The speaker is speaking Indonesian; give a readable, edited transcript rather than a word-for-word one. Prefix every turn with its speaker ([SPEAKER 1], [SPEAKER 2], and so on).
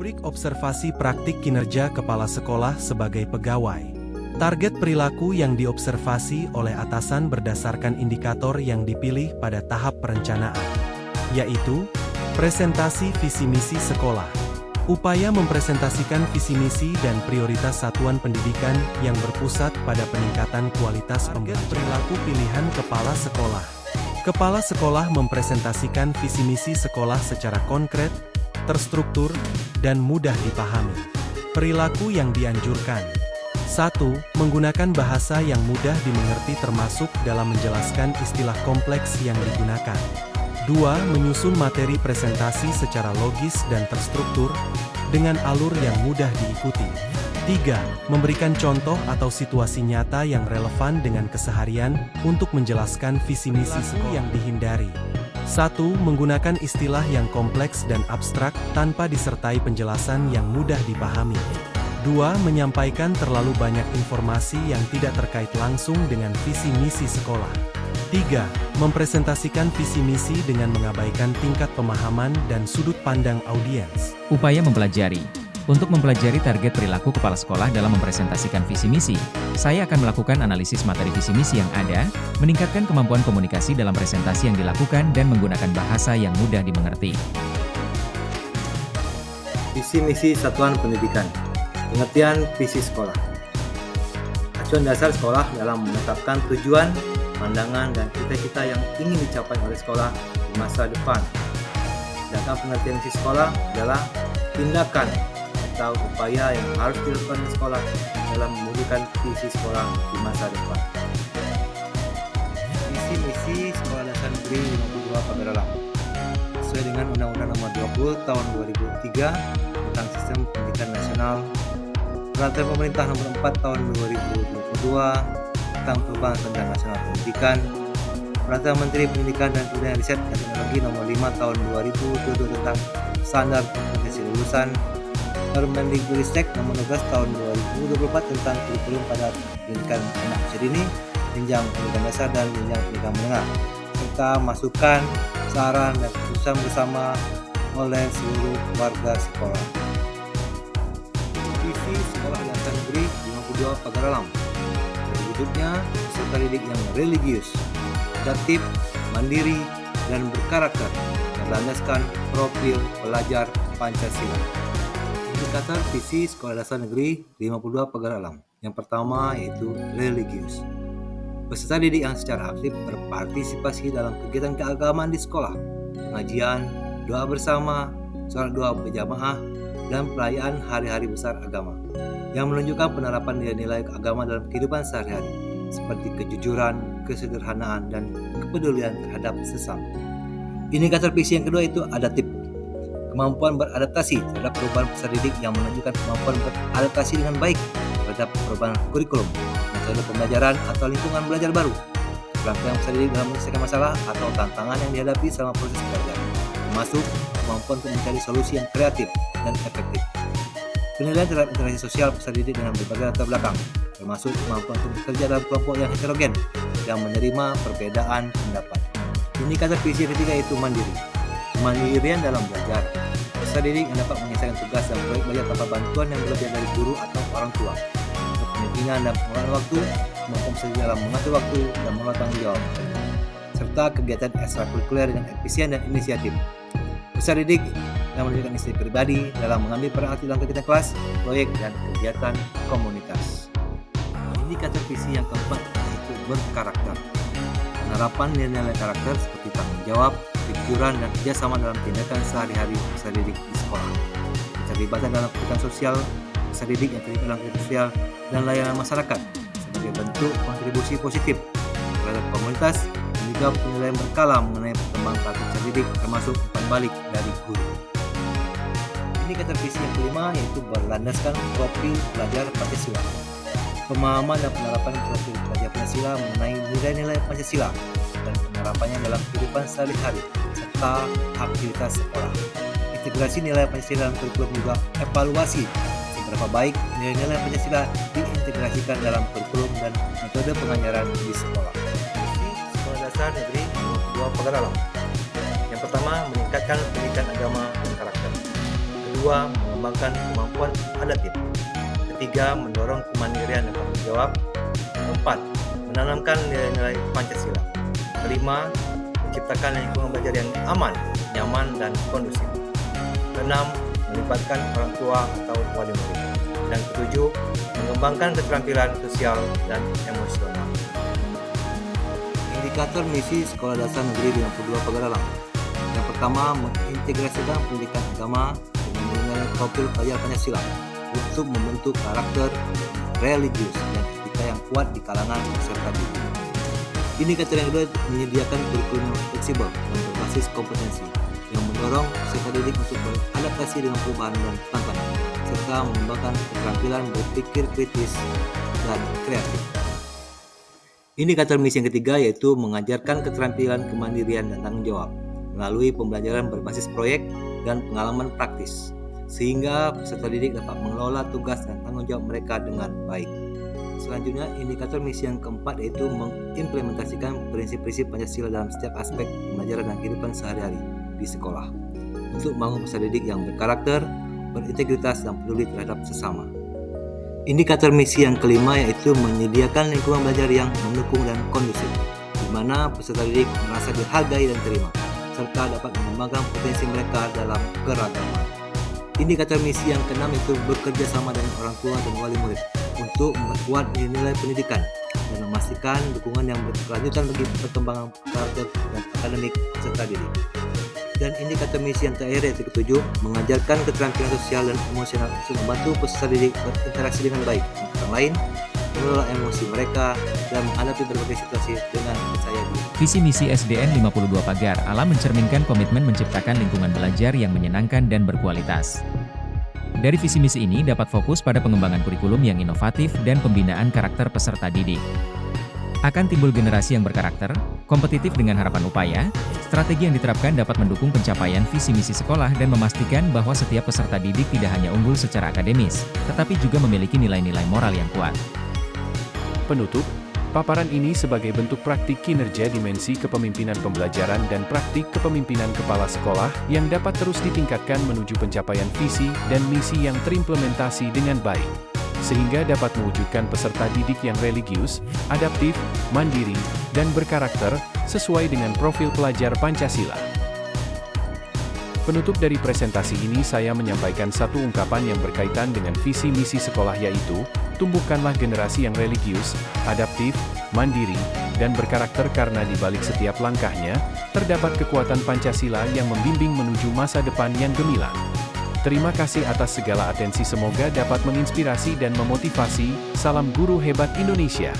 [SPEAKER 1] Rubrik observasi praktik kinerja kepala sekolah sebagai pegawai. Target perilaku yang diobservasi oleh atasan berdasarkan indikator yang dipilih pada tahap perencanaan, yaitu presentasi visi misi sekolah. Upaya mempresentasikan visi misi dan prioritas satuan pendidikan yang berpusat pada peningkatan kualitas pembelajaran. Perilaku pilihan kepala sekolah. Kepala sekolah mempresentasikan visi misi sekolah secara konkret, terstruktur, dan mudah dipahami. Perilaku yang dianjurkan. 1. Menggunakan bahasa yang mudah dimengerti termasuk dalam menjelaskan istilah kompleks yang digunakan. 2. Menyusun materi presentasi secara logis dan terstruktur, dengan alur yang mudah diikuti. 3. Memberikan contoh atau situasi nyata yang relevan dengan keseharian untuk menjelaskan visi misi sekolah yang dihindari. 1. Menggunakan istilah yang kompleks dan abstrak tanpa disertai penjelasan yang mudah dipahami. 2. Menyampaikan terlalu banyak informasi yang tidak terkait langsung dengan visi misi sekolah. 3. Mempresentasikan visi misi dengan mengabaikan tingkat pemahaman dan sudut pandang audiens.
[SPEAKER 2] Upaya mempelajari. Untuk mempelajari target perilaku kepala sekolah dalam mempresentasikan visi misi, saya akan melakukan analisis materi visi misi yang ada, meningkatkan kemampuan komunikasi dalam presentasi yang dilakukan dan menggunakan bahasa yang mudah dimengerti.
[SPEAKER 3] Visi misi satuan pendidikan. Pengertian visi sekolah. Acuan dasar sekolah dalam menetapkan tujuan, pandangan, dan cita-cita yang ingin dicapai oleh sekolah di masa depan. Sedangkan pengertian visi sekolah adalah tindakan atau upaya yang harus dilakukan di sekolah dalam mewujudkan visi sekolah di masa depan. Visi misi Sekolah Dasar Negeri 52 Pagaralam sesuai dengan Undang-Undang Nomor 20 Tahun 2003 tentang Sistem Pendidikan Nasional, Peraturan Pemerintah Nomor 4 Tahun 2022 tentang Perubahan Standar Nasional Pendidikan, Peraturan Menteri Pendidikan dan Kebudayaan Riset dan Teknologi Nomor 5 Tahun 2022 tentang Standar Kompetensi Lulusan, Permendikbudristek Nomor 12 Tahun 2024 tentang kurikulum pada pendidikan anak usia dini, jenjang pendidikan dasar dan jenjang pendidikan menengah, serta masukan, saran, dan keputusan bersama oleh seluruh warga sekolah. Visi Sekolah Dasar Negeri 52 Pagaralam. Terwujudnya peserta didik yang religius, adaptif, mandiri, dan berkarakter, berlandaskan profil pelajar Pancasila. Indikator visi Sekolah Dasar Negeri 52 Pagaralam. Yang pertama yaitu religius. Peserta didik yang secara aktif berpartisipasi dalam kegiatan keagamaan di sekolah, pengajian, doa bersama, sholat doa berjamaah, dan perayaan hari-hari besar agama, yang menunjukkan penerapan nilai-nilai agama dalam kehidupan sehari-hari, seperti kejujuran, kesederhanaan, dan kepedulian terhadap sesama. Indikator visi yang kedua itu adaptif. Kemampuan beradaptasi terhadap perubahan peserta didik yang menunjukkan kemampuan beradaptasi dengan baik terhadap perubahan kurikulum, metode pembelajaran atau lingkungan belajar baru, keterampilan peserta didik dalam menyelesaikan masalah atau tantangan yang dihadapi selama proses belajar, termasuk kemampuan untuk mencari solusi yang kreatif dan efektif. Penilaian terhadap interaksi sosial peserta didik dengan berbagai latar belakang, termasuk kemampuan untuk bekerja dalam kelompok yang heterogen yang menerima perbedaan pendapat. Indikator visi yang ketiga itu mandiri. Kemandirian dalam belajar. Peserta didik yang dapat menyelesaikan tugas dan proyek belajar tanpa bantuan yang berlebihan dari guru atau orang tua. Kepemimpinan dan pengelolaan waktu, kemampuan peserta didik dalam mengatur waktu dan mengelola tanggung jawab, serta kegiatan ekstrakurikuler dengan efisien dan inisiatif. Peserta didik yang menunjukkan inisiatif pribadi dalam mengambil peran aktif dalam kegiatan kelas, proyek, dan kegiatan komunitas. Indikator visi yang keempat yaitu berkarakter. Penerapan nilai-nilai karakter seperti tanggung jawab, kejujuran, dan kerjasama dalam tindakan sehari-hari peserta didik di sekolah. Keterlibatan dalam kegiatan sosial, peserta didik yang terlibat dalam kegiatan sosial dan layanan masyarakat sebagai bentuk kontribusi positif terhadap komunitas, dan juga penilaian berkala mengenai perkembangan praktik peserta didik termasuk umpan balik dari guru. Indikator visi yang kelima yaitu berlandaskan profil pelajar Pancasila. Pemahaman dan penerapan profil pelajar Pancasila mengenai nilai-nilai Pancasila dan penerapannya dalam kehidupan sehari-hari serta aktivitas sekolah. Integrasi nilai Pancasila dalam kurikulum juga evaluasi seberapa baik nilai-nilai Pancasila diintegrasikan dalam kurikulum dan metode pengajaran di sekolah. Visi Sekolah Dasar Negeri 22 Pagaralam. Yang pertama, meningkatkan pendidikan agama dan karakter. Kedua, mengembangkan kemampuan adaptif. Ketiga, mendorong kemandirian dan tanggung jawab. Keempat, menanamkan nilai-nilai Pancasila. Kelima, menciptakan lingkungan belajar yang aman, nyaman, dan kondusif. Keenam, melibatkan orang tua atau wali murid. Dan ketujuh, mengembangkan keterampilan sosial dan emosional. Indikator misi Sekolah Dasar Negeri 52 Pagaralam. Yang pertama, mengintegrasikan pendidikan agama dengan nilai profil pelajar Pancasila untuk membentuk karakter religius dan etika yang kuat di kalangan peserta didik. Indikator yang kedua, menyediakan kurikulum yang fleksibel dan berbasis kompetensi yang mendorong peserta didik untuk beradaptasi dengan perubahan dan tantangan, serta mengembangkan keterampilan berpikir kritis dan kreatif. Indikator misi yang ketiga yaitu mengajarkan keterampilan kemandirian dan tanggung jawab melalui pembelajaran berbasis proyek dan pengalaman praktis, sehingga peserta didik dapat mengelola tugas dan tanggung jawab mereka dengan baik. Selanjutnya, indikator misi yang keempat yaitu mengimplementasikan prinsip-prinsip Pancasila dalam setiap aspek pembelajaran dan kehidupan sehari-hari di sekolah untuk membangun peserta didik yang berkarakter, berintegritas, dan peduli terhadap sesama. Indikator misi yang kelima yaitu menyediakan lingkungan belajar yang mendukung dan kondusif, di mana peserta didik merasa dihargai dan terima, serta dapat mengembangkan potensi mereka dalam keragaman. Indikator misi yang keenam itu bekerja sama dengan orang tua dan wali murid untuk memperkuat nilai pendidikan dan memastikan dukungan yang berkelanjutan bagi perkembangan karakter dan akademik peserta didik. Dan indikator misi yang terakhir yaitu ketujuh, mengajarkan keterampilan sosial dan emosional untuk membantu peserta didik berinteraksi dengan baik dengan orang lain, mengelola emosi mereka, dan menghadapi berbagai situasi dengan percaya diri.
[SPEAKER 2] Visi misi SDN 52 Pagar Alam mencerminkan komitmen menciptakan lingkungan belajar yang menyenangkan dan berkualitas. Dari visi misi ini dapat fokus pada pengembangan kurikulum yang inovatif dan pembinaan karakter peserta didik. Akan timbul generasi yang berkarakter, kompetitif dengan harapan upaya, strategi yang diterapkan dapat mendukung pencapaian visi misi sekolah dan memastikan bahwa setiap peserta didik tidak hanya unggul secara akademis, tetapi juga memiliki nilai-nilai moral yang kuat.
[SPEAKER 4] Penutup, paparan ini sebagai bentuk praktik kinerja dimensi kepemimpinan pembelajaran dan praktik kepemimpinan kepala sekolah yang dapat terus ditingkatkan menuju pencapaian visi dan misi yang terimplementasi dengan baik, sehingga dapat mewujudkan peserta didik yang religius, adaptif, mandiri, dan berkarakter sesuai dengan profil pelajar Pancasila. Penutup dari presentasi ini saya menyampaikan satu ungkapan yang berkaitan dengan visi misi sekolah yaitu, tumbuhkanlah generasi yang religius, adaptif, mandiri, dan berkarakter karena di balik setiap langkahnya, terdapat kekuatan Pancasila yang membimbing menuju masa depan yang gemilang. Terima kasih atas segala atensi, semoga dapat menginspirasi dan memotivasi. Salam guru hebat Indonesia.